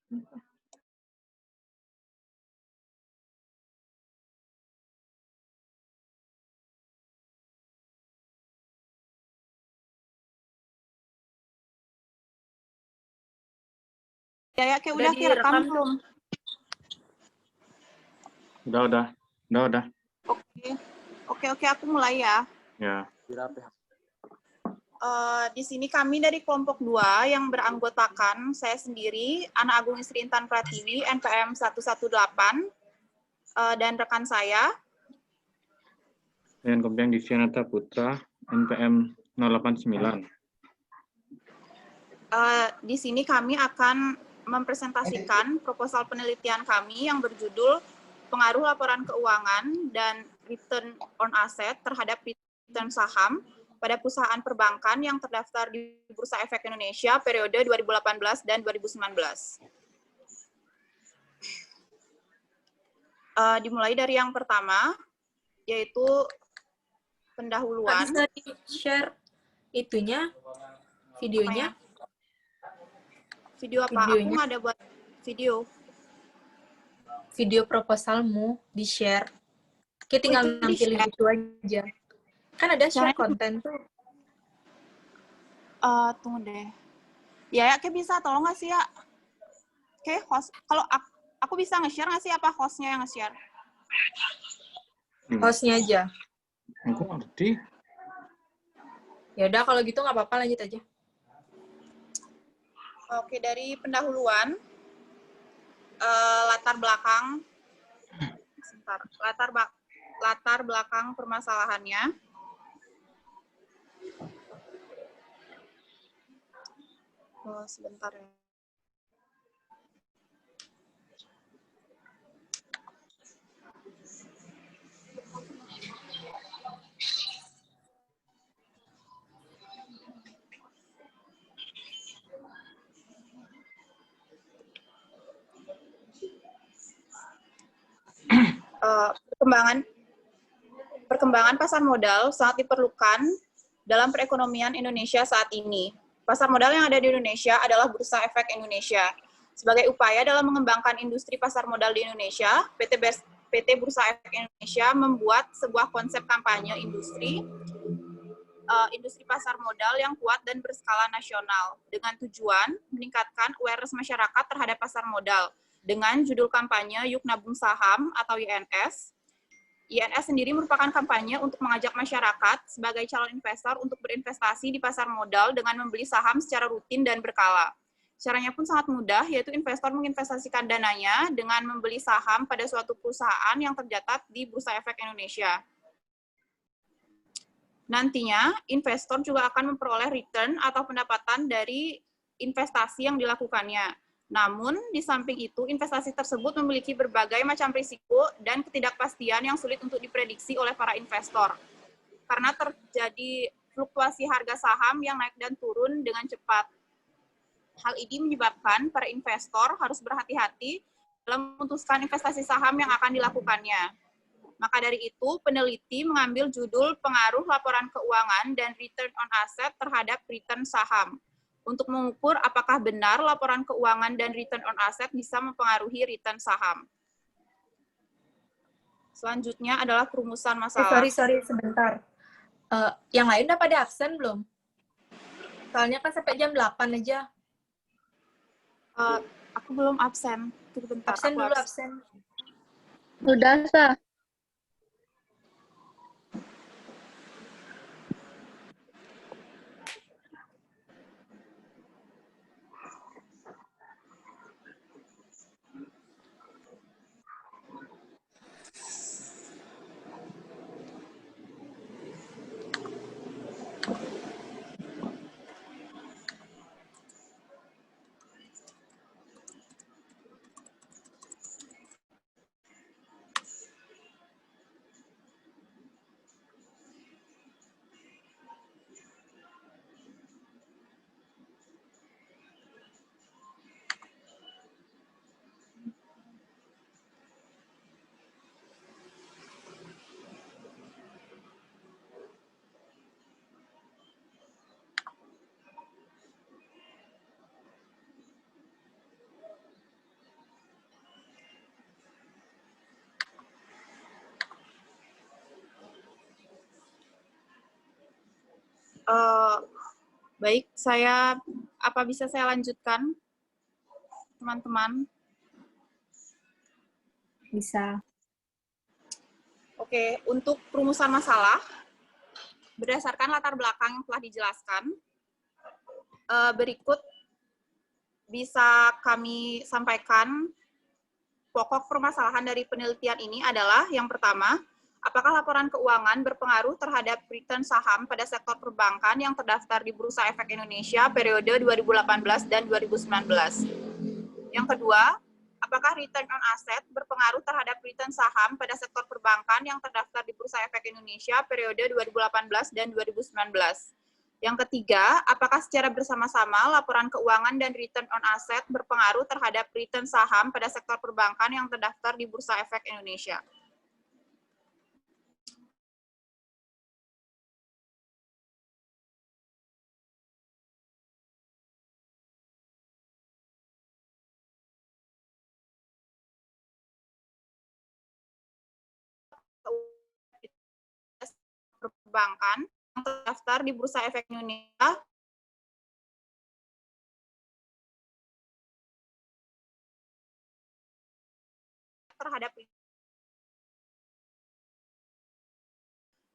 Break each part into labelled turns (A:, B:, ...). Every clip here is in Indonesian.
A: Ya, kayak udah direkam belum?
B: Udah.
A: Oke, aku mulai ya.
B: Ya.
A: Di sini kami dari kelompok 2 yang beranggotakan saya sendiri, Ana Agung Istri Intan Pratiwi, NPM 118, dan rekan saya.
B: Dan Kompiang Divianata Putra, NPM 089.
A: Di sini kami akan mempresentasikan proposal penelitian kami yang berjudul Pengaruh Laporan Keuangan dan Return on Asset terhadap return saham pada perusahaan perbankan yang terdaftar di Bursa Efek Indonesia periode 2018 dan 2019. Dimulai dari yang pertama, yaitu pendahuluan.
C: Bisa di-share itunya, videonya?
A: Video apa? Aku nggak ada buat video.
C: Video proposalmu di-share. Kita tinggal nampilin itu aja. Kan ada share konten tuh.
A: Tunggu deh. Ya, kayak bisa tolong nggak sih ya? Oke, host. Kalau aku bisa nge-share nggak sih, apa hostnya yang nge-share?
C: Hostnya aja.
B: Aku ngerti.
C: Ya udah kalau gitu nggak apa-apa, lanjut aja.
A: Oke, dari pendahuluan, latar belakang, latar belakang permasalahannya. Sebentar ya. Perkembangan pasar modal sangat diperlukan dalam perekonomian Indonesia saat ini. Pasar modal yang ada di Indonesia adalah Bursa Efek Indonesia. Sebagai upaya dalam mengembangkan industri pasar modal di Indonesia, PT Bursa Efek Indonesia membuat sebuah konsep kampanye industri pasar modal yang kuat dan berskala nasional dengan tujuan meningkatkan awareness masyarakat terhadap pasar modal dengan judul kampanye Yuk Nabung Saham atau YNS. YNS sendiri merupakan kampanye untuk mengajak masyarakat sebagai calon investor untuk berinvestasi di pasar modal dengan membeli saham secara rutin dan berkala. Caranya pun sangat mudah, yaitu investor menginvestasikan dananya dengan membeli saham pada suatu perusahaan yang tercatat di Bursa Efek Indonesia. Nantinya, investor juga akan memperoleh return atau pendapatan dari investasi yang dilakukannya. Namun, di samping itu, investasi tersebut memiliki berbagai macam risiko dan ketidakpastian yang sulit untuk diprediksi oleh para investor. Karena terjadi fluktuasi harga saham yang naik dan turun dengan cepat. Hal ini menyebabkan para investor harus berhati-hati dalam memutuskan investasi saham yang akan dilakukannya. Maka dari itu, peneliti mengambil judul Pengaruh Laporan Keuangan dan Return on Asset terhadap return saham, untuk mengukur apakah benar laporan keuangan dan return on asset bisa mempengaruhi return saham. Selanjutnya adalah perumusan masalah.
C: Sorry, sebentar. Yang lain udah pada absen belum? Soalnya kan sampai jam 8 aja.
A: Aku belum absen. Tunggu bentar.
C: Absen dulu, absen.
D: Udah, Sa.
A: Baik, apa bisa saya lanjutkan, teman-teman?
C: Bisa.
A: Oke, untuk perumusan masalah, berdasarkan latar belakang yang telah dijelaskan, berikut bisa kami sampaikan pokok permasalahan dari penelitian ini adalah yang pertama, apakah laporan keuangan berpengaruh terhadap return saham pada sektor perbankan yang terdaftar di Bursa Efek Indonesia periode 2018 dan 2019? Yang kedua, apakah return on asset berpengaruh terhadap return saham pada sektor perbankan yang terdaftar di Bursa Efek Indonesia periode 2018 dan 2019? Yang ketiga, apakah secara bersama-sama laporan keuangan dan return on asset berpengaruh terhadap return saham pada sektor perbankan yang terdaftar di Bursa Efek Indonesia? Perbankan yang terdaftar di Bursa Efek Indonesia terhadap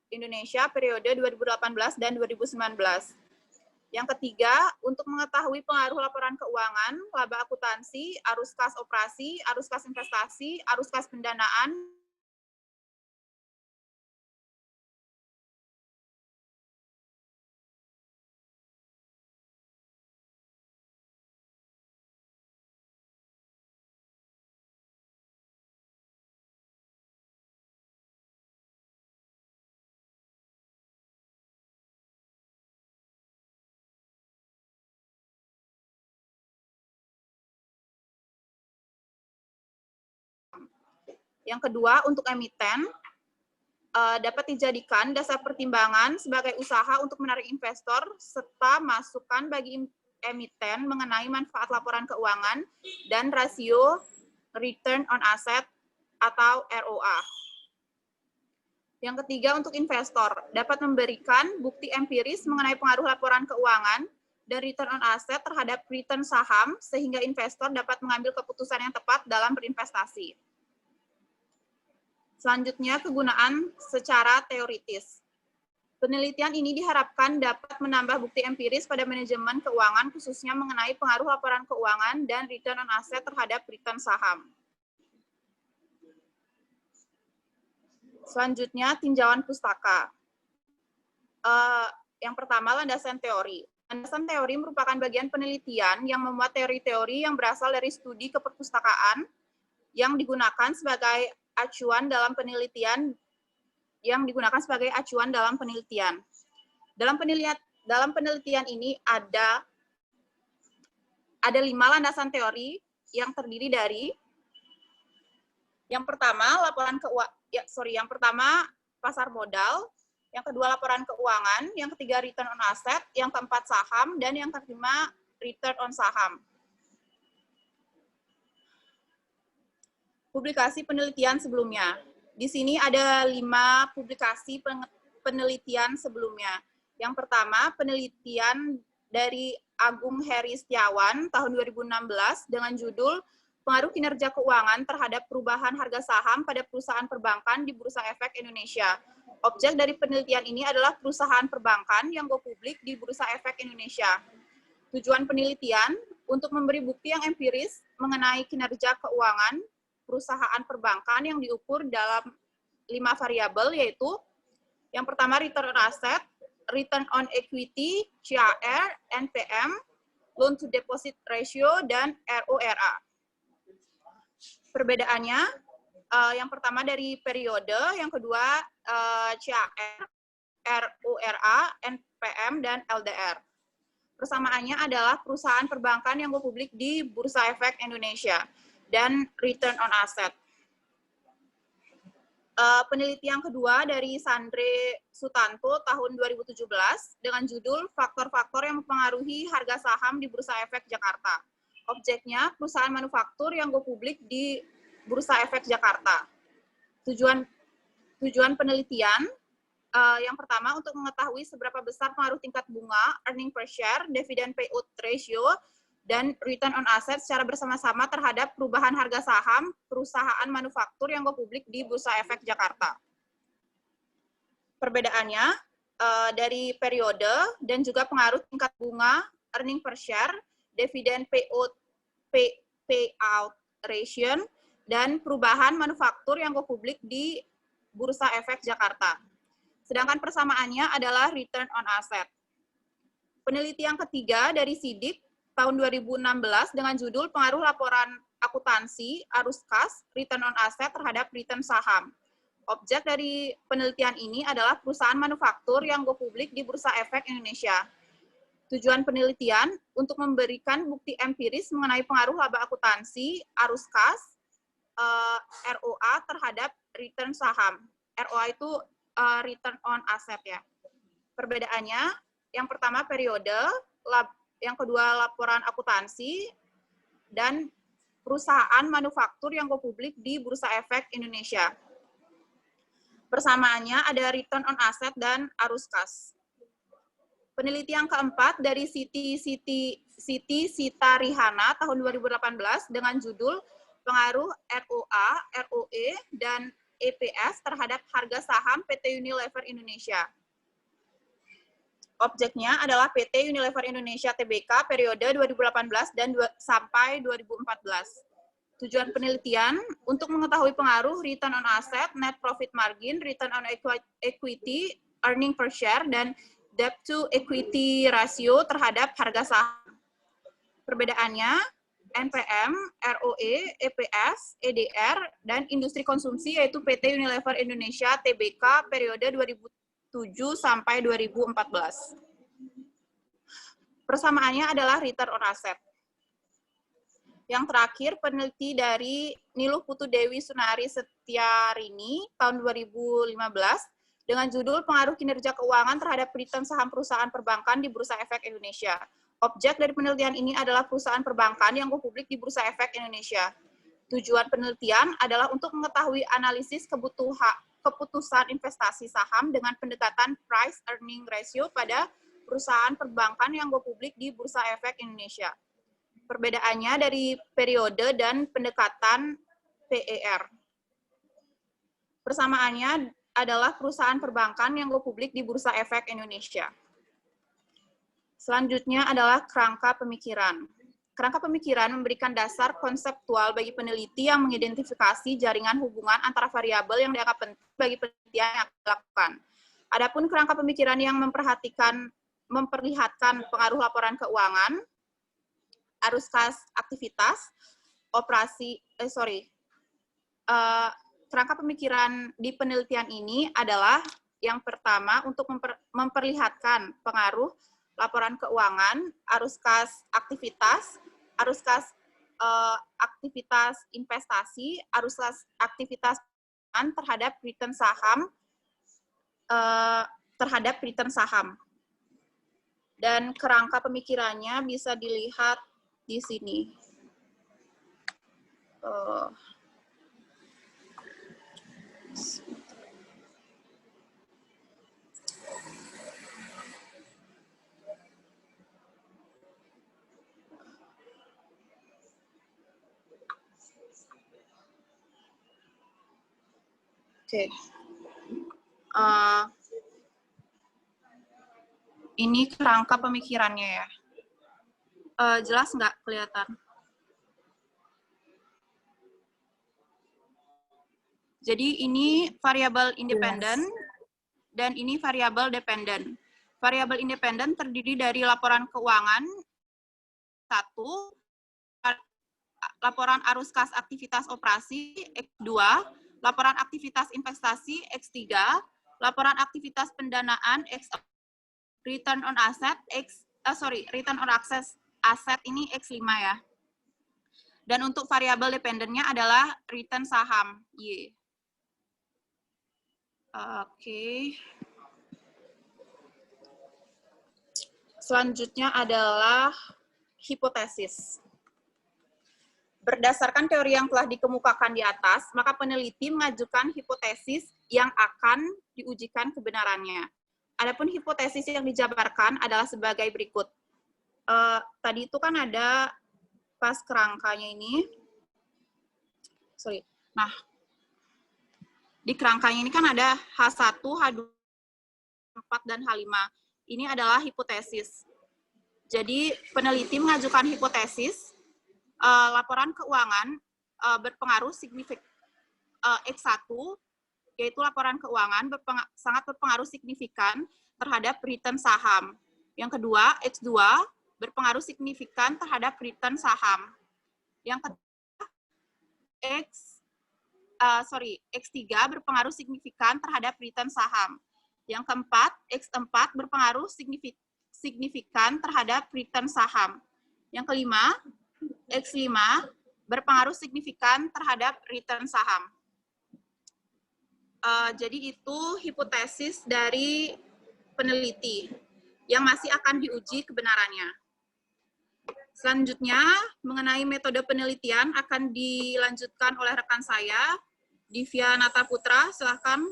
A: Indonesia periode 2018 dan 2019. Yang ketiga, untuk mengetahui pengaruh laporan keuangan, laba akuntansi, arus kas operasi, arus kas investasi, arus kas pendanaan, yang kedua, untuk emiten, dapat dijadikan dasar pertimbangan sebagai usaha untuk menarik investor, serta masukan bagi emiten mengenai manfaat laporan keuangan dan rasio return on asset atau ROA. Yang ketiga, untuk investor, dapat memberikan bukti empiris mengenai pengaruh laporan keuangan dan return on asset terhadap return saham, sehingga investor dapat mengambil keputusan yang tepat dalam berinvestasi. Selanjutnya, kegunaan secara teoritis. Penelitian ini diharapkan dapat menambah bukti empiris pada manajemen keuangan, khususnya mengenai pengaruh laporan keuangan dan return on asset terhadap return saham. Selanjutnya, tinjauan pustaka. Yang pertama, landasan teori. Landasan teori merupakan bagian penelitian yang memuat teori-teori yang berasal dari studi keperpustakaan yang digunakan sebagai acuan dalam penelitian Dalam penelitian ini ada 5 landasan teori yang terdiri dari yang pertama pasar modal, yang kedua laporan keuangan, yang ketiga return on asset, yang keempat saham, dan yang kelima return on saham. Publikasi penelitian sebelumnya. Di sini ada 5 publikasi penelitian sebelumnya. Yang pertama, penelitian dari Agung Heri Setiawan tahun 2016 dengan judul Pengaruh Kinerja Keuangan terhadap Perubahan Harga Saham pada Perusahaan Perbankan di Bursa Efek Indonesia. Objek dari penelitian ini adalah perusahaan perbankan yang go publik di Bursa Efek Indonesia. Tujuan penelitian untuk memberi bukti yang empiris mengenai kinerja keuangan perusahaan perbankan yang diukur dalam 5 variabel, yaitu yang pertama return on asset, return on equity, CAR, NPM, loan to deposit ratio, dan RORA. Perbedaannya, yang pertama dari periode, yang kedua CAR, RORA, NPM, dan LDR. Persamaannya adalah perusahaan perbankan yang go publik di Bursa Efek Indonesia dan return on asset. Penelitian kedua dari Sandre Sutanto tahun 2017 dengan judul Faktor-faktor yang mempengaruhi harga saham di Bursa Efek Jakarta. Objeknya perusahaan manufaktur yang go publik di Bursa Efek Jakarta. Tujuan penelitian Yang pertama, untuk mengetahui seberapa besar pengaruh tingkat bunga, earning per share, dividend payout ratio, dan return on asset secara bersama-sama terhadap perubahan harga saham perusahaan manufaktur yang go publik di Bursa Efek Jakarta. Perbedaannya dari periode dan juga pengaruh tingkat bunga, earning per share, dividend payout ratio, dan perubahan manufaktur yang go publik di Bursa Efek Jakarta. Sedangkan persamaannya adalah return on asset. Penelitian ketiga dari SIDIQ tahun 2016 dengan judul Pengaruh Laporan Akuntansi Arus Kas, Return on Asset terhadap Return Saham. Objek dari penelitian ini adalah perusahaan manufaktur yang go publik di Bursa Efek Indonesia. Tujuan penelitian untuk memberikan bukti empiris mengenai pengaruh laba akuntansi arus kas, ROA terhadap return saham. ROA itu return on asset ya. Perbedaannya, yang pertama periode, yang kedua laporan akuntansi, dan perusahaan manufaktur yang go publik di Bursa Efek Indonesia. Persamaannya ada return on asset dan arus kas. Penelitian keempat dari Siti Sitarihana tahun 2018 dengan judul Pengaruh ROA, ROE, dan EPS terhadap harga saham PT Unilever Indonesia. Objeknya adalah PT Unilever Indonesia Tbk periode 2018 dan sampai 2014. Tujuan penelitian untuk mengetahui pengaruh return on asset, net profit margin, return on equity, earning per share, dan debt to equity ratio terhadap harga saham. Perbedaannya, NPM, ROE, EPS, EDR, dan industri konsumsi yaitu PT Unilever Indonesia Tbk periode 2007 sampai 2014. Persamaannya adalah return on asset. Yang terakhir, peneliti dari Niluh Putu Dewi Sunari Setiarini tahun 2015 dengan judul Pengaruh Kinerja Keuangan terhadap Return Saham Perusahaan Perbankan di Bursa Efek Indonesia. Objek dari penelitian ini adalah perusahaan perbankan yang go publik di Bursa Efek Indonesia. Tujuan penelitian adalah untuk mengetahui analisis keputusan investasi saham dengan pendekatan price-earning ratio pada perusahaan perbankan yang go publik di Bursa Efek Indonesia. Perbedaannya dari periode dan pendekatan PER. Persamaannya adalah perusahaan perbankan yang go publik di Bursa Efek Indonesia. Selanjutnya adalah kerangka pemikiran. Kerangka pemikiran memberikan dasar konseptual bagi peneliti yang mengidentifikasi jaringan hubungan antara variabel yang dianggap penting bagi penelitian yang dilakukan. Adapun kerangka pemikiran yang memperlihatkan pengaruh laporan keuangan, arus kas aktivitas, kerangka pemikiran di penelitian ini adalah yang pertama untuk memperlihatkan pengaruh laporan keuangan, arus kas aktivitas investasi, arus kas aktivitas terhadap return saham. Dan kerangka pemikirannya bisa dilihat di sini. Oke. Ini kerangka pemikirannya ya. Jelas nggak kelihatan? Jadi ini variabel independen dan ini variabel dependen. Variabel independen terdiri dari laporan keuangan 1, laporan arus kas aktivitas operasi X2, laporan aktivitas investasi X3, laporan aktivitas pendanaan X4, return on asset return on asset ini X5 ya. Dan untuk variabel dependennya adalah return saham Y. Oke. Selanjutnya adalah hipotesis. Berdasarkan teori yang telah dikemukakan di atas, maka peneliti mengajukan hipotesis yang akan diujikan kebenarannya. Adapun hipotesis yang dijabarkan adalah sebagai berikut. Tadi itu kan ada pas kerangkanya ini. Sorry. Nah, di kerangkanya ini kan ada H1, H2, H4, dan H5. Ini adalah hipotesis. Jadi, peneliti mengajukan hipotesis, laporan keuangan berpengaruh signifikan, X1, yaitu laporan keuangan sangat berpengaruh signifikan terhadap return saham. Yang kedua, X2, berpengaruh signifikan terhadap return saham. Yang ketiga, X3 berpengaruh signifikan terhadap return saham. Yang keempat, X4 berpengaruh signifikan terhadap return saham. Yang kelima, X5 berpengaruh signifikan terhadap return saham. Jadi itu hipotesis dari peneliti yang masih akan diuji kebenarannya. Selanjutnya, mengenai metode penelitian akan dilanjutkan oleh rekan saya, Divya Nata Putra, silakan.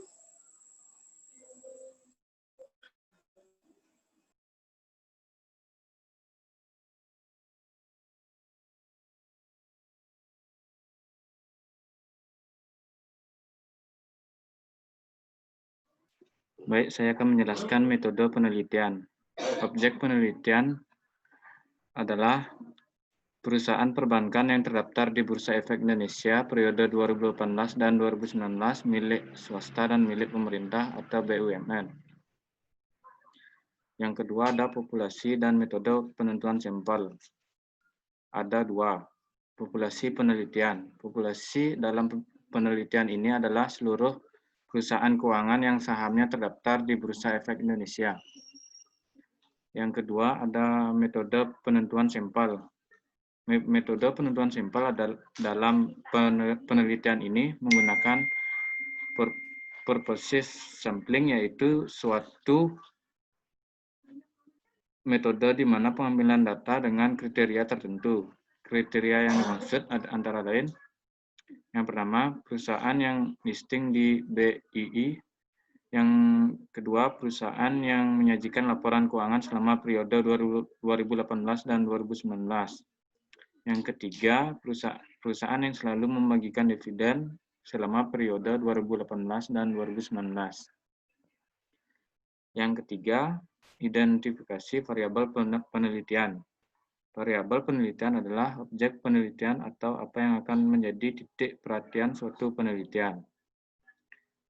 B: Baik, saya akan menjelaskan metode penelitian. Objek penelitian adalah perusahaan perbankan yang terdaftar di Bursa Efek Indonesia periode 2018 dan 2019 milik swasta dan milik pemerintah atau BUMN. Yang kedua ada populasi dan metode penentuan sampel. Ada dua, populasi penelitian. Populasi dalam penelitian ini adalah seluruh perusahaan keuangan yang sahamnya terdaftar di Bursa Efek Indonesia. Yang kedua ada metode penentuan sampel. Metode penentuan sampel dalam penelitian ini menggunakan purposive sampling, yaitu suatu metode di mana pengambilan data dengan kriteria tertentu. Kriteria yang dimaksud antara lain, yang pertama, perusahaan yang listing di BII. Yang kedua, perusahaan yang menyajikan laporan keuangan selama periode 2018 dan 2019. Yang ketiga, perusahaan yang selalu membagikan dividen selama periode 2018 dan 2019. Yang ketiga, identifikasi variabel penelitian. Variabel penelitian adalah objek penelitian atau apa yang akan menjadi titik perhatian suatu penelitian.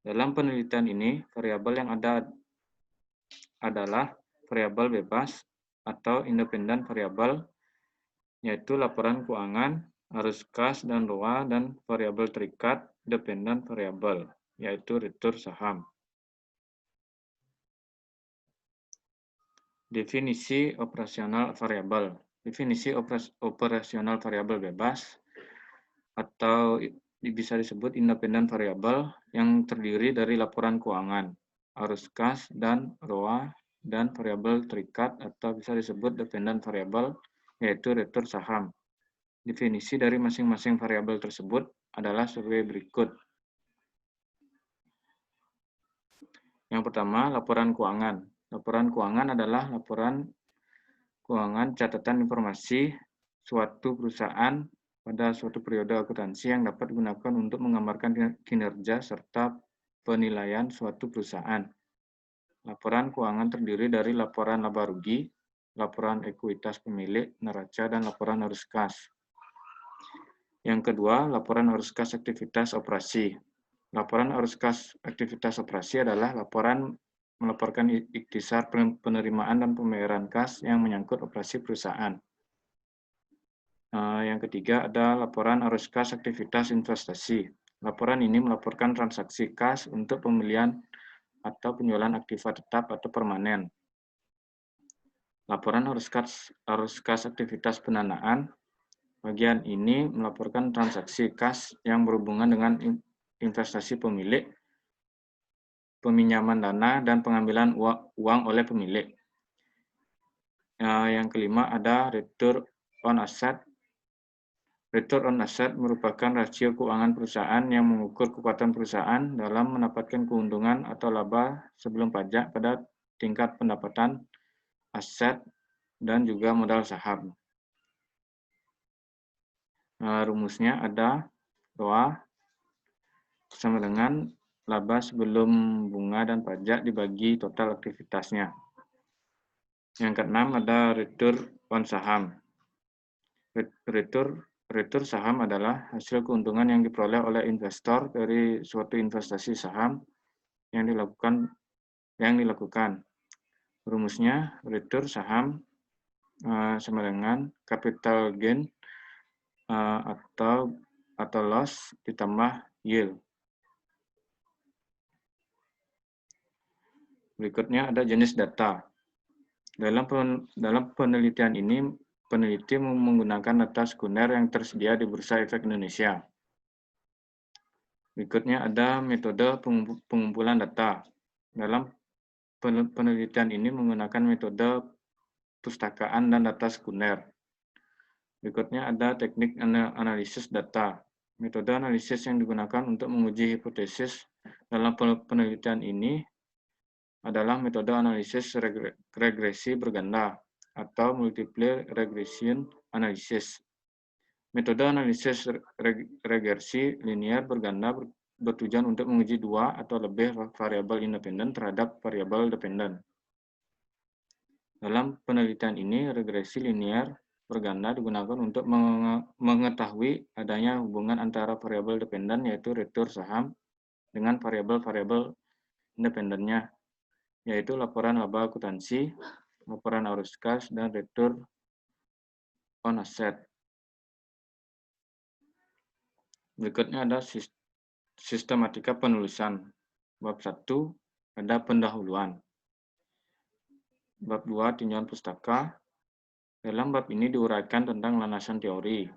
B: Dalam penelitian ini, variabel yang ada adalah variabel bebas atau independen variabel, yaitu laporan keuangan, arus kas dan ROA, dan variabel terikat, dependent variabel, yaitu return saham. Definisi operasional variabel. Definisi operasional variabel bebas atau bisa disebut independent variabel yang terdiri dari laporan keuangan, arus kas dan ROA, dan variabel terikat atau bisa disebut dependent variabel, yaitu return saham. Definisi dari masing-masing variabel tersebut adalah sebagai berikut. Yang pertama, laporan keuangan. Laporan keuangan adalah laporan keuangan catatan informasi suatu perusahaan pada suatu periode akuntansi yang dapat digunakan untuk menggambarkan kinerja serta penilaian suatu perusahaan. Laporan keuangan terdiri dari laporan laba rugi, laporan ekuitas pemilik, neraca, dan laporan arus kas. Yang kedua, laporan arus kas aktivitas operasi. Laporan arus kas aktivitas operasi adalah laporan melaporkan ikhtisar penerimaan dan pembayaran kas yang menyangkut operasi perusahaan. Yang ketiga ada laporan arus kas aktivitas investasi. Laporan ini melaporkan transaksi kas untuk pembelian atau penjualan aktiva tetap atau permanen. Laporan arus kas aktivitas pendanaan. Bagian ini melaporkan transaksi kas yang berhubungan dengan investasi pemilik, peminjaman dana, dan pengambilan uang oleh pemilik. Yang kelima ada return on asset. Return on asset merupakan rasio keuangan perusahaan yang mengukur kekuatan perusahaan dalam mendapatkan keuntungan atau laba sebelum pajak pada tingkat pendapatan, aset, dan juga modal saham. Rumusnya ada ROA sama dengan laba sebelum bunga dan pajak dibagi total aktivitasnya. Yang keenam ada return on saham. Return saham adalah hasil keuntungan yang diperoleh oleh investor dari suatu investasi saham yang dilakukan. Rumusnya return saham sama dengan capital gain atau loss ditambah yield. Berikutnya ada jenis data. Dalam penelitian ini, peneliti menggunakan data sekunder yang tersedia di Bursa Efek Indonesia. Berikutnya ada metode pengumpulan data. Dalam penelitian ini menggunakan metode pustakaan dan data sekunder. Berikutnya ada teknik analisis data. Metode analisis yang digunakan untuk menguji hipotesis dalam penelitian ini adalah metode analisis regresi berganda atau multiple regression analysis. Metode analisis regresi linear berganda bertujuan untuk menguji dua atau lebih variabel independen terhadap variabel dependen. Dalam penelitian ini, regresi linear berganda digunakan untuk mengetahui adanya hubungan antara variabel dependen yaitu return saham dengan variabel-variabel independennya, yaitu laporan laba akuntansi, laporan arus kas, dan return on asset. Berikutnya ada sistematika penulisan. Bab 1 ada pendahuluan. Bab 2 tinjauan pustaka. Dalam bab ini diuraikan tentang landasan teori,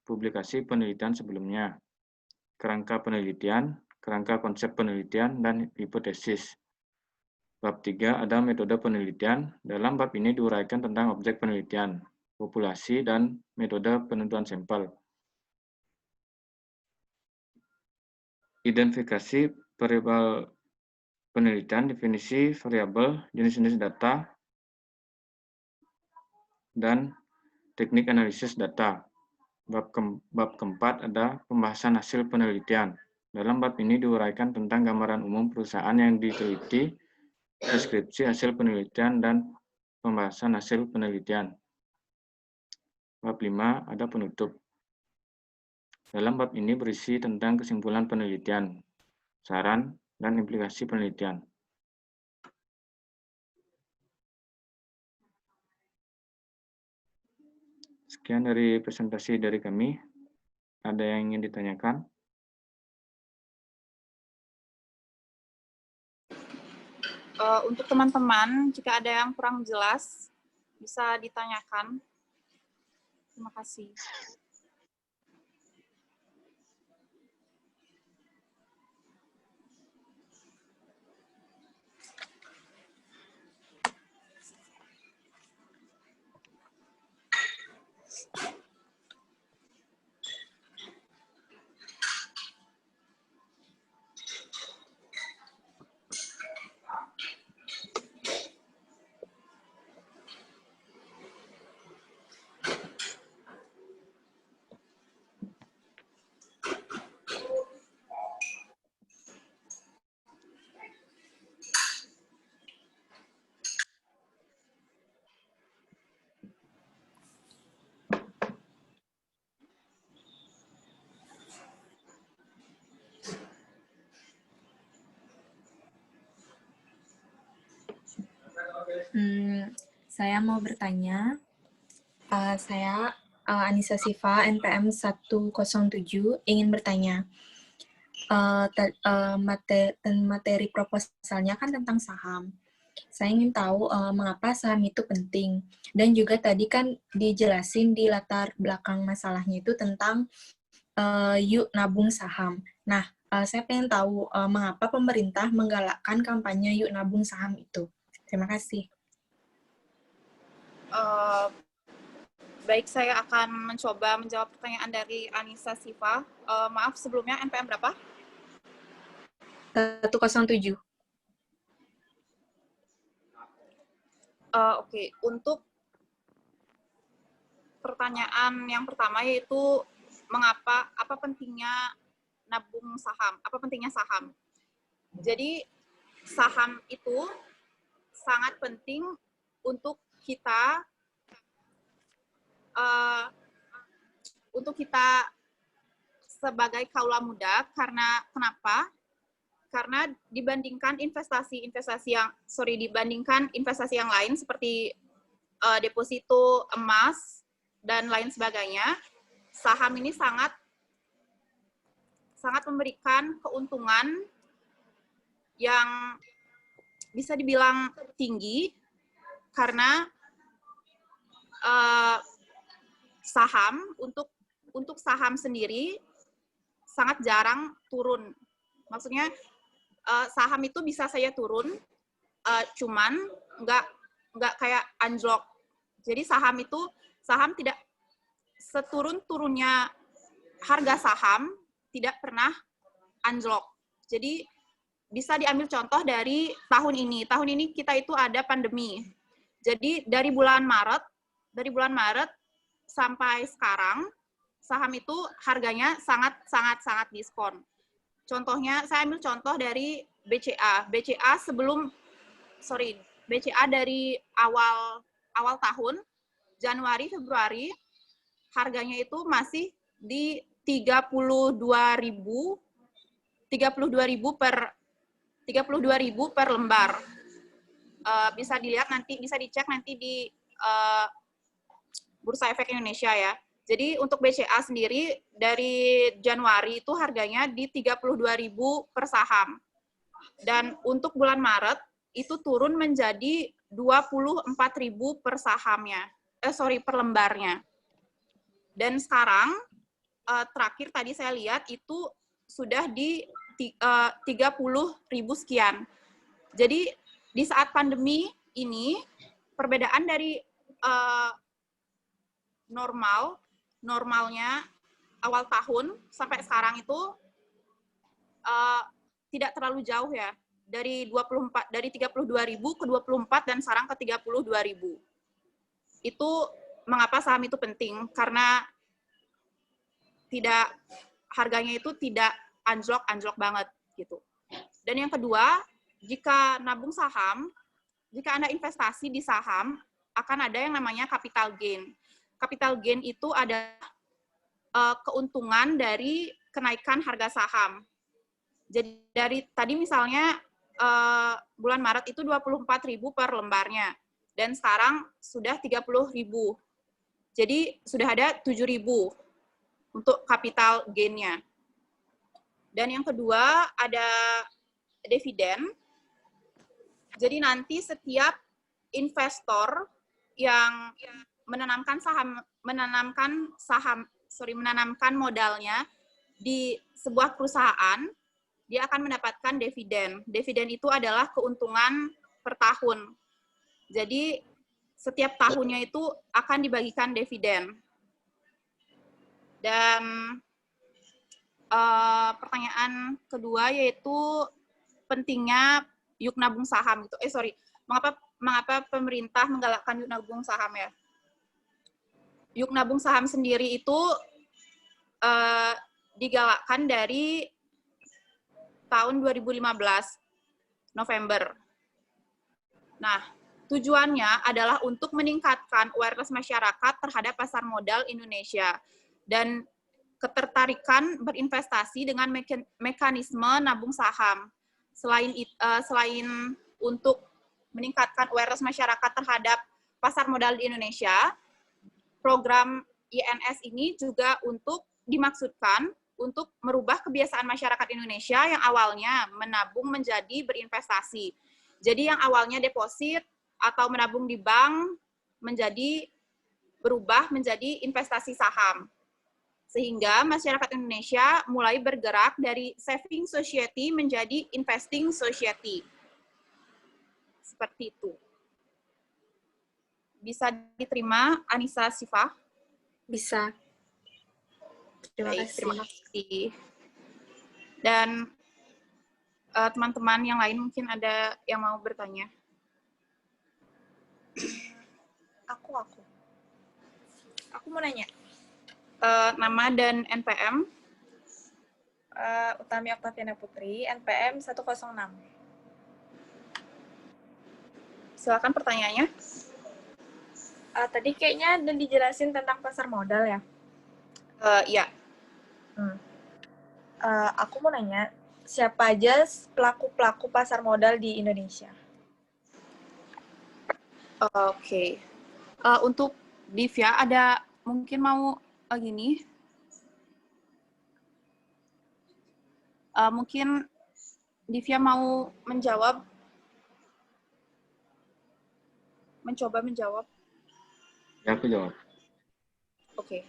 B: publikasi penelitian sebelumnya, kerangka penelitian, kerangka konsep penelitian, dan hipotesis. Bab 3 ada metode penelitian. Dalam bab ini diuraikan tentang objek penelitian, populasi, dan metode penentuan sampel. Identifikasi variabel penelitian, definisi variabel, jenis-jenis data, dan teknik analisis data. Bab keempat ada pembahasan hasil penelitian. Dalam bab ini diuraikan tentang gambaran umum perusahaan yang diteliti, deskripsi hasil penelitian, dan pembahasan hasil penelitian. Bab 5 ada penutup. Dalam bab ini berisi tentang kesimpulan penelitian, saran, dan implikasi penelitian. Sekian dari presentasi dari kami. Ada yang ingin ditanyakan?
A: Untuk teman-teman, jika ada yang kurang jelas, bisa ditanyakan. Terima kasih.
C: Saya mau bertanya. Saya Anissa Siva, NPM 107, ingin bertanya. Materi proposalnya kan tentang saham. Saya ingin tahu mengapa saham itu penting. Dan juga tadi kan dijelasin di latar belakang masalahnya itu tentang yuk nabung saham. Nah, saya pengen tahu mengapa pemerintah menggalakkan kampanye yuk nabung saham itu. Terima kasih.
A: Baik, saya akan mencoba menjawab pertanyaan dari Anissa Siva. Maaf, sebelumnya NPM berapa?
C: 107.
A: Oke, untuk pertanyaan yang pertama yaitu apa pentingnya nabung saham? Apa pentingnya saham? Jadi saham itu sangat penting untuk kita sebagai kaula muda. Karena kenapa? Karena dibandingkan investasi yang lain seperti deposito emas dan lain sebagainya, saham ini sangat memberikan keuntungan yang bisa dibilang tinggi karena saham untuk saham sendiri sangat jarang turun. Maksudnya saham itu bisa saya turun, cuman nggak kayak anjlok. Jadi saham tidak seturun-turunnya harga saham tidak pernah anjlok. Jadi bisa diambil contoh dari tahun ini. Tahun ini kita itu ada pandemi. Jadi dari bulan Maret sampai sekarang saham itu harganya sangat diskon. Contohnya, saya ambil contoh dari BCA. BCA dari awal tahun, Januari, Februari, harganya itu masih di 32.000 per lembar. Bisa dicek nanti di Bursa Efek Indonesia ya. Jadi untuk BCA sendiri dari Januari itu harganya di 32.000 per saham. Dan untuk bulan Maret itu turun menjadi 24.000 per sahamnya. Per lembarnya. Dan sekarang terakhir tadi saya lihat itu sudah di 30.000 sekian. Jadi di saat pandemi ini perbedaan dari normalnya awal tahun sampai sekarang itu tidak terlalu jauh ya, dari 32.000 ke 24 dan sekarang ke 32.000. Itu mengapa saham itu penting, karena harganya itu tidak anjlok banget gitu. Dan yang kedua, jika nabung saham, jika Anda investasi di saham, akan ada yang namanya capital gain. Capital gain itu adalah keuntungan dari kenaikan harga saham. Jadi dari tadi misalnya bulan Maret itu 24.000 per lembarnya, dan sekarang sudah 30.000. Jadi sudah ada 7.000 untuk capital gain-nya. Dan yang kedua ada dividen. Jadi nanti setiap investor yang menanamkan modalnya di sebuah perusahaan, dia akan mendapatkan dividen. Dividen itu adalah keuntungan per tahun. Jadi setiap tahunnya itu akan dibagikan dividen. Dan pertanyaan kedua yaitu pentingnya yuk nabung saham itu. Mengapa pemerintah menggalakkan yuk nabung saham ya? Yuk nabung saham sendiri itu digalakkan dari tahun 2015 November. Nah, tujuannya adalah untuk meningkatkan awareness masyarakat terhadap pasar modal Indonesia dan ketertarikan berinvestasi dengan mekanisme nabung saham. Selain untuk meningkatkan awareness masyarakat terhadap pasar modal di Indonesia, program INS ini juga dimaksudkan untuk merubah kebiasaan masyarakat Indonesia yang awalnya menabung menjadi berinvestasi. Jadi yang awalnya deposit atau menabung di bank berubah menjadi investasi saham. Sehingga masyarakat Indonesia mulai bergerak dari saving society menjadi investing society. Seperti itu. Bisa diterima, Anissa Siva?
C: Bisa. Terima
A: Baik,
C: kasih.
A: terima kasih. Dan teman-teman yang lain mungkin ada yang mau bertanya.
E: Aku mau nanya.
A: Nama dan NPM.
E: Utami Oktaviana Putri, NPM 106.
A: Silakan pertanyaannya.
E: Tadi kayaknya udah dijelasin tentang pasar modal ya.
A: Iya.
E: Aku mau nanya, siapa aja pelaku-pelaku pasar modal di Indonesia?
A: Oke. Untuk Divya, ada mungkin mau gini. Mungkin Divya mau menjawab. Mencoba menjawab.
B: Ya, aku jawab.
A: Oke.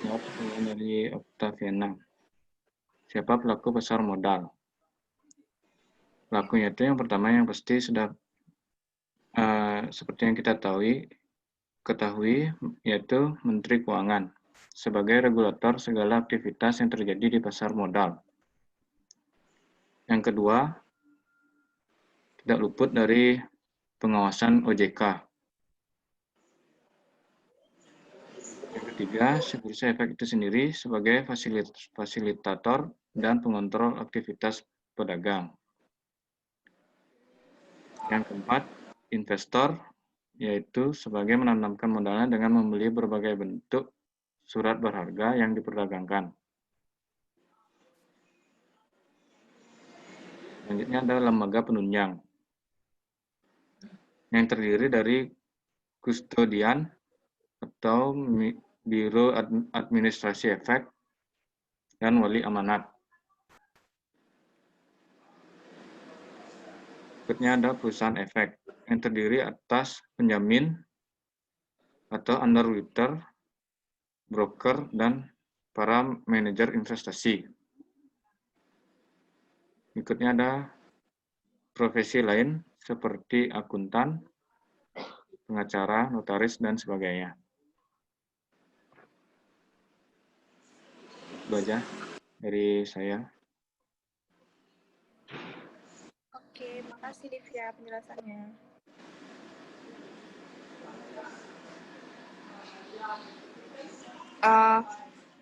B: Jawab pertanyaan dari Oktaviana. Siapa pelaku pasar modal? Pelakunya itu yang pertama yang pasti sudah seperti yang kita ketahui, yaitu Menteri Keuangan sebagai regulator segala aktivitas yang terjadi di pasar modal. Yang kedua, tidak luput dari pengawasan OJK. Yang ketiga, Bursa Efek itu sendiri sebagai fasilitator dan pengontrol aktivitas pedagang. Yang keempat, investor, yaitu sebagai menanamkan modalnya dengan membeli berbagai bentuk surat berharga yang diperdagangkan. Selanjutnya ada lembaga penunjang, yang terdiri dari kustodian atau Biro Administrasi Efek dan wali amanat. Berikutnya ada perusahaan efek, yang terdiri atas penjamin atau underwriter, broker, dan para manajer investasi. Berikutnya ada profesi lain seperti akuntan, pengacara, notaris, dan sebagainya. Itu aja dari saya.
E: Oke, makasih Divya penjelasannya.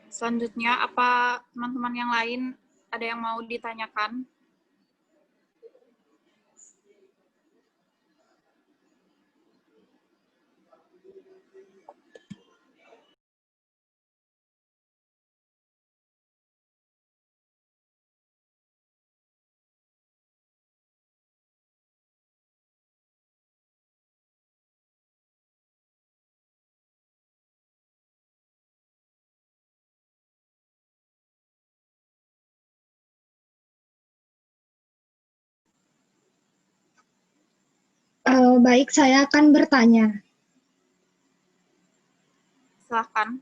A: Selanjutnya, apa teman-teman yang lain ada yang mau ditanyakan?
F: Baik, saya akan bertanya.
A: Silakan.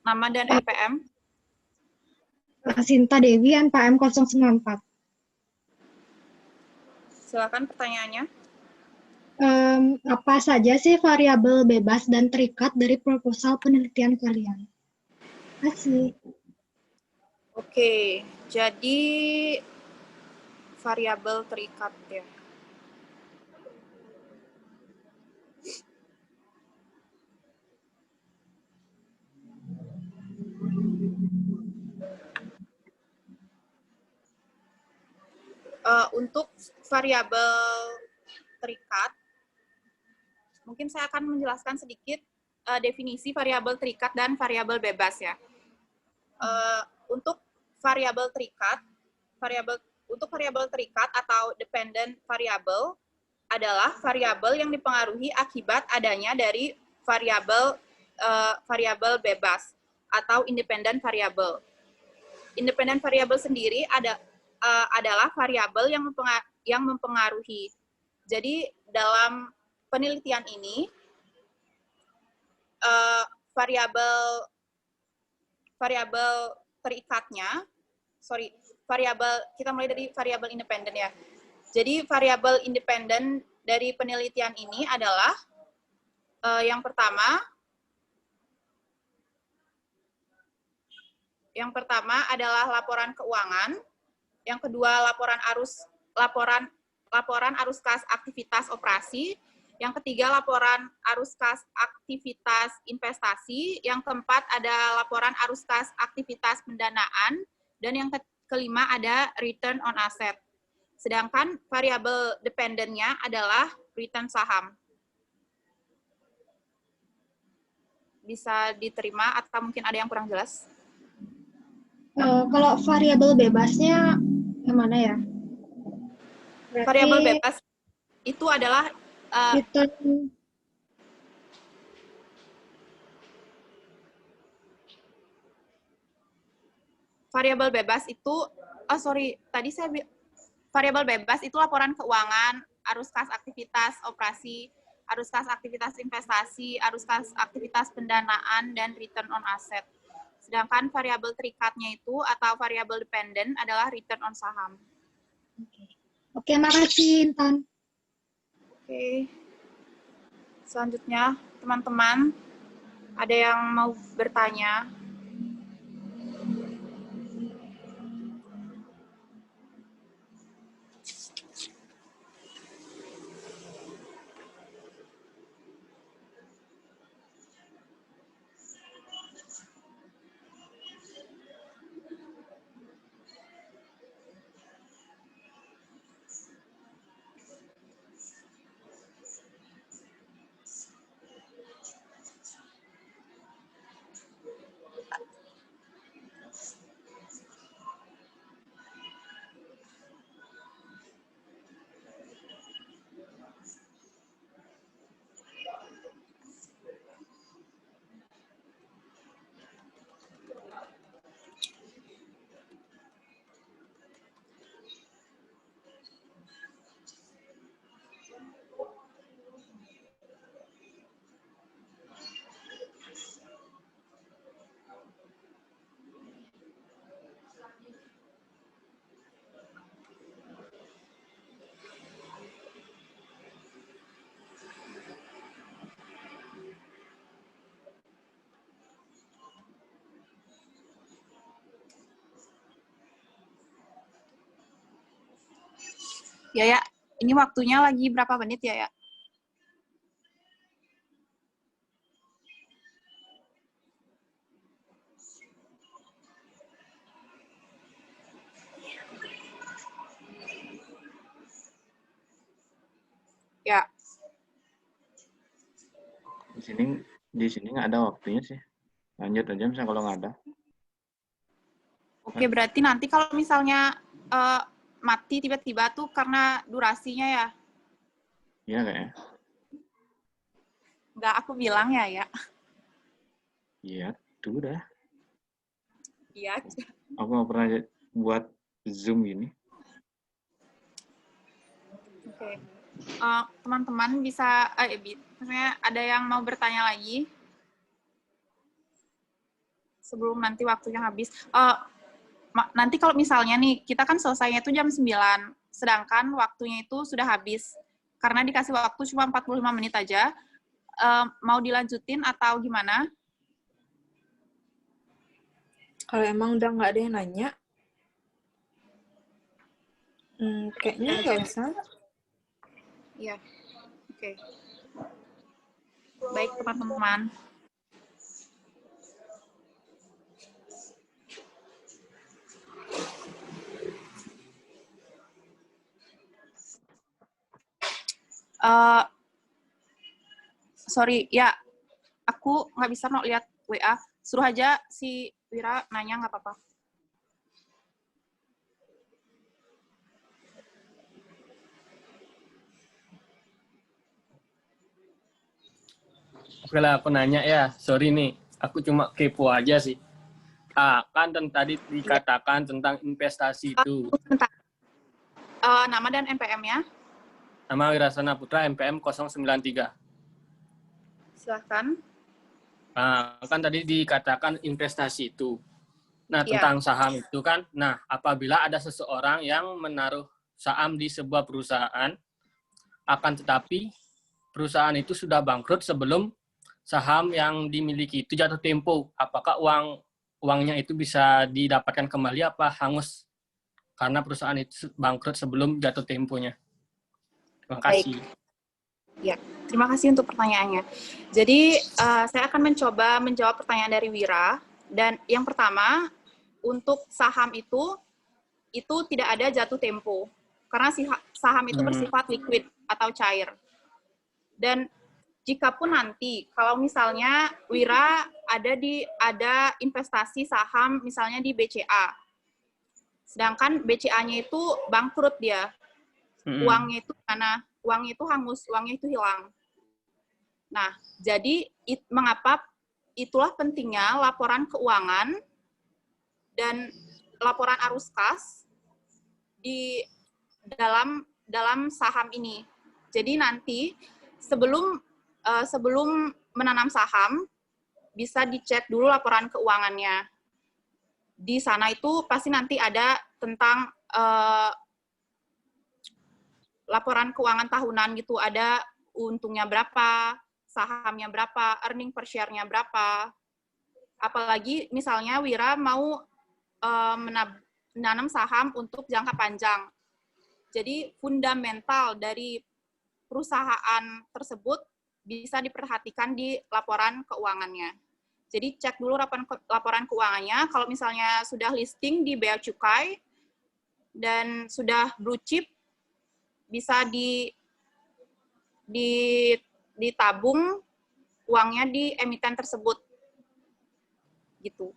A: Nama dan NPM.
F: Sinta Dewi, NPM 094.
A: Silakan pertanyaannya.
F: Apa saja sih variabel bebas dan terikat dari proposal penelitian kalian? Terima kasih.
A: Oke, jadi variabel terikat ya. Untuk variabel terikat, mungkin saya akan menjelaskan sedikit definisi variabel terikat dan variabel bebas ya. Untuk variabel terikat, variabel terikat atau dependent variable adalah variabel yang dipengaruhi akibat adanya dari variabel bebas atau independent variable. Independent variable sendiri adalah variabel yang mempengaruhi. Jadi dalam penelitian ini variabel terikatnya, kita mulai dari variabel independen ya. Jadi variabel independen dari penelitian ini adalah yang pertama adalah laporan keuangan, yang kedua laporan arus kas aktivitas operasi, yang ketiga laporan arus kas aktivitas investasi, yang keempat ada laporan arus kas aktivitas pendanaan, dan yang kelima ada return on asset. Sedangkan variabel dependennya adalah return saham. Bisa diterima atau mungkin ada yang kurang jelas?
F: Kalau variabel bebasnya yang mana ya? Berarti
A: Variabel bebas itu adalah
F: return
A: variabel bebas itu, variabel bebas itu laporan keuangan, arus kas aktivitas operasi, arus kas aktivitas investasi, arus kas aktivitas pendanaan, dan return on asset. Sedangkan variabel terikatnya itu atau variabel dependen adalah return on saham.
F: Oke, makasih Intan.
A: Oke. Selanjutnya, teman-teman, ada yang mau bertanya? Ya, ini waktunya lagi berapa menit ya? Ya.
B: Di sini nggak ada waktunya sih. Lanjut aja misalnya kalau nggak ada.
A: Oke, berarti nanti kalau misalnya mati tiba-tiba tuh karena durasinya ya?
B: Iya kayaknya.
A: Nggak aku bilang ya.
B: Iya, tuh udah.
A: Iya.
B: Aku nggak pernah buat Zoom gini.
A: Oke. Teman-teman bisa, maksudnya ada yang mau bertanya lagi? Sebelum nanti waktunya habis. Nanti kalau misalnya nih, kita kan selesainya itu jam 9, sedangkan waktunya itu sudah habis. Karena dikasih waktu cuma 45 menit aja, mau dilanjutin atau gimana?
E: Kalau emang udah nggak ada yang nanya, kayaknya nggak usah.
A: Iya, oke. Baik, teman-teman. Sorry, ya, aku nggak bisa lihat WA. Suruh aja si Wira nanya, nggak apa-apa.
G: Oke lah, aku nanya ya. Sorry nih, aku cuma kepo aja sih. Kan tadi dikatakan tentang investasi itu.
A: Bentar. Nama dan NPM-nya?
G: Nama Wirasana Putra, NPM 093.
A: Silahkan.
G: Kan tadi dikatakan investasi itu. Nah,
A: Iya.
G: tentang saham itu kan, nah apabila ada seseorang yang menaruh saham di sebuah perusahaan, akan tetapi perusahaan itu sudah bangkrut sebelum saham yang dimiliki itu jatuh tempo, apakah uangnya itu bisa didapatkan kembali apa hangus karena perusahaan itu bangkrut sebelum jatuh temponya? Terima kasih.
A: Ya, terima kasih untuk pertanyaannya. Jadi, saya akan mencoba menjawab pertanyaan dari Wira. Dan yang pertama, untuk saham itu tidak ada jatuh tempo. Karena saham itu bersifat liquid atau cair. Dan jikapun nanti, kalau misalnya Wira ada investasi saham misalnya di BCA, sedangkan BCA-nya itu bangkrut dia, uangnya itu mana? Uangnya itu hangus, uangnya itu hilang. Nah, jadi mengapa itulah pentingnya laporan keuangan dan laporan arus kas di dalam saham ini. Jadi nanti sebelum menanam saham bisa dicek dulu laporan keuangannya. Di sana itu pasti nanti ada tentang laporan keuangan tahunan gitu, ada untungnya berapa, sahamnya berapa, earning per share-nya berapa. Apalagi misalnya Wira mau menanam saham untuk jangka panjang. Jadi fundamental dari perusahaan tersebut bisa diperhatikan di laporan keuangannya. Jadi cek dulu laporan keuangannya, kalau misalnya sudah listing di Bea Cukai dan sudah blue chip, bisa ditabung uangnya di emiten tersebut. Gitu.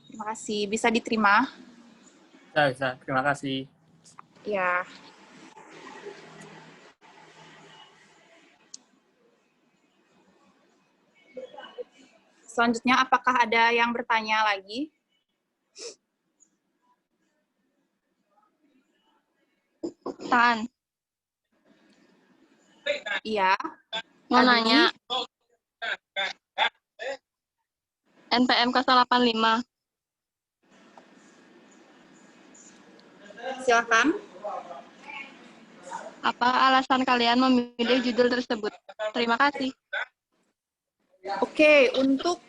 A: Terima kasih. Bisa diterima?
G: Bisa. Terima kasih.
A: Ya. Selanjutnya, apakah ada yang bertanya lagi?
D: Tan,
A: Iya.
D: mau
A: Adwi?
D: nanya. NPM 085.
A: Silakan.
D: Apa alasan kalian memilih judul tersebut? Terima kasih.
A: Oke, untuk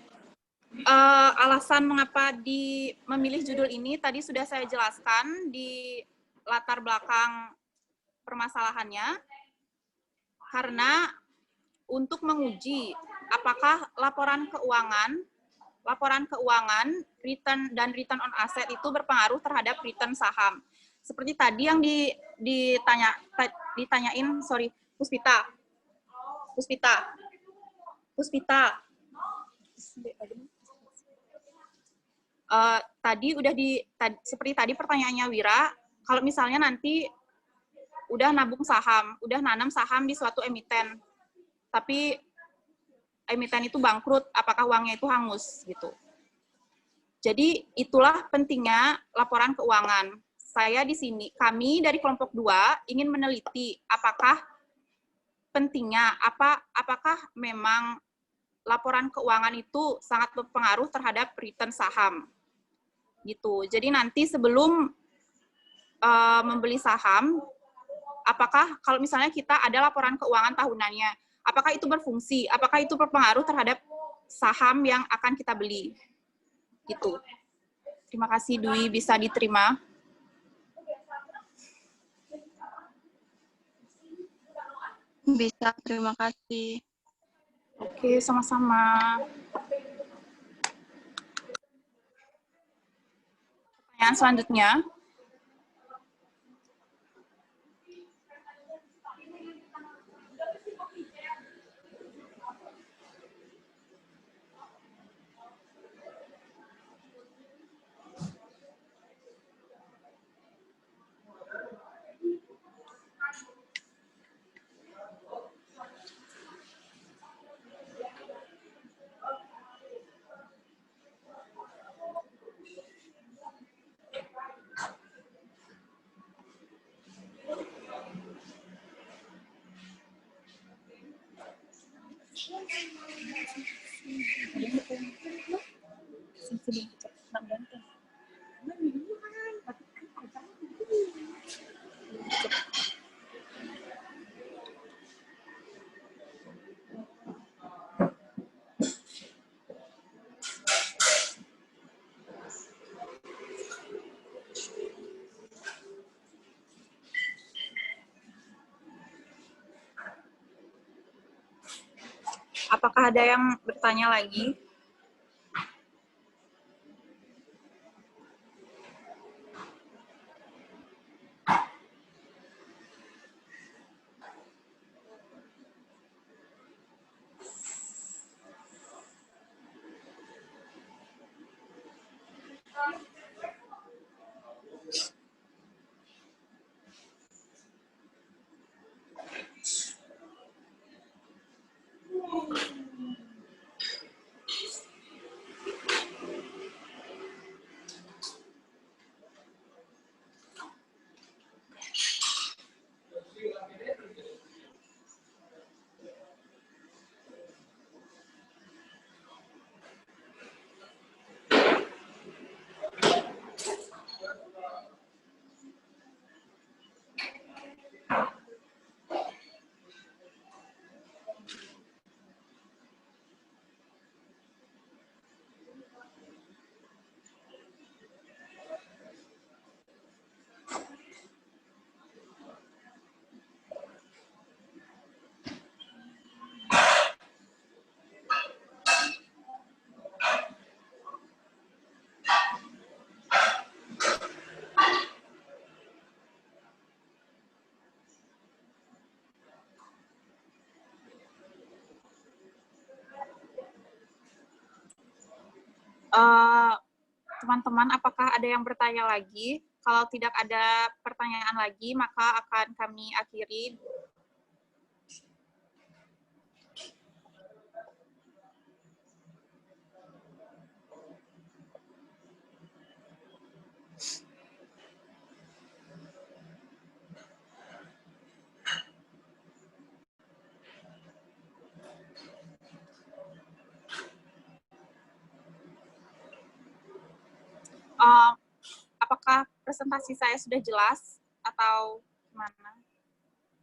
A: alasan mengapa memilih judul ini tadi sudah saya jelaskan di latar belakang permasalahannya, karena untuk menguji apakah laporan keuangan, return dan return on asset itu berpengaruh terhadap return saham. Seperti tadi yang ditanyain, sorry, Puspita. Seperti tadi pertanyaannya Wira, kalau misalnya nanti udah nabung saham, udah nanam saham di suatu emiten, tapi emiten itu bangkrut, apakah uangnya itu hangus gitu. Jadi itulah pentingnya laporan keuangan. Kami dari kelompok 2 ingin meneliti apakah pentingnya, apakah memang laporan keuangan itu sangat berpengaruh terhadap return saham. Gitu. Jadi nanti sebelum membeli saham, apakah kalau misalnya kita ada laporan keuangan tahunannya, apakah itu berfungsi, apakah itu berpengaruh terhadap saham yang akan kita beli. Gitu. Terima kasih, Dwi. Bisa diterima?
D: Bisa, terima kasih.
A: Oke, sama-sama. Pertanyaan selanjutnya. Apakah ada yang bertanya lagi? Teman-teman, apakah ada yang bertanya lagi? Kalau tidak ada pertanyaan lagi, maka akan kami akhiri. Apakah presentasi saya sudah jelas atau gimana?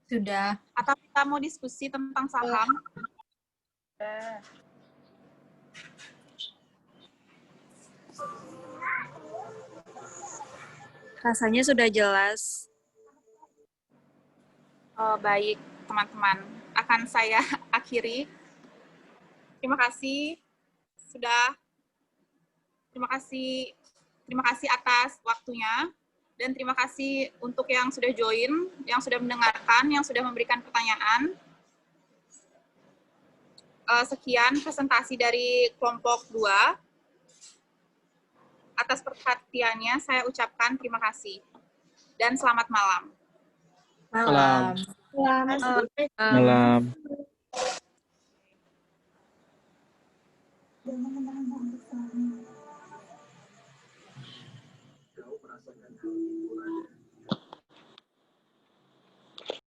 C: Sudah.
A: Atau kita mau diskusi tentang saham?
E: Rasanya sudah jelas.
A: Baik, teman-teman. Akan saya akhiri. Terima kasih sudah. Terima kasih atas waktunya. Dan terima kasih untuk yang sudah join, yang sudah mendengarkan, yang sudah memberikan pertanyaan. Sekian presentasi dari kelompok 2. Atas perhatiannya, saya ucapkan terima kasih. Dan selamat malam.
C: Malam.
B: Malam.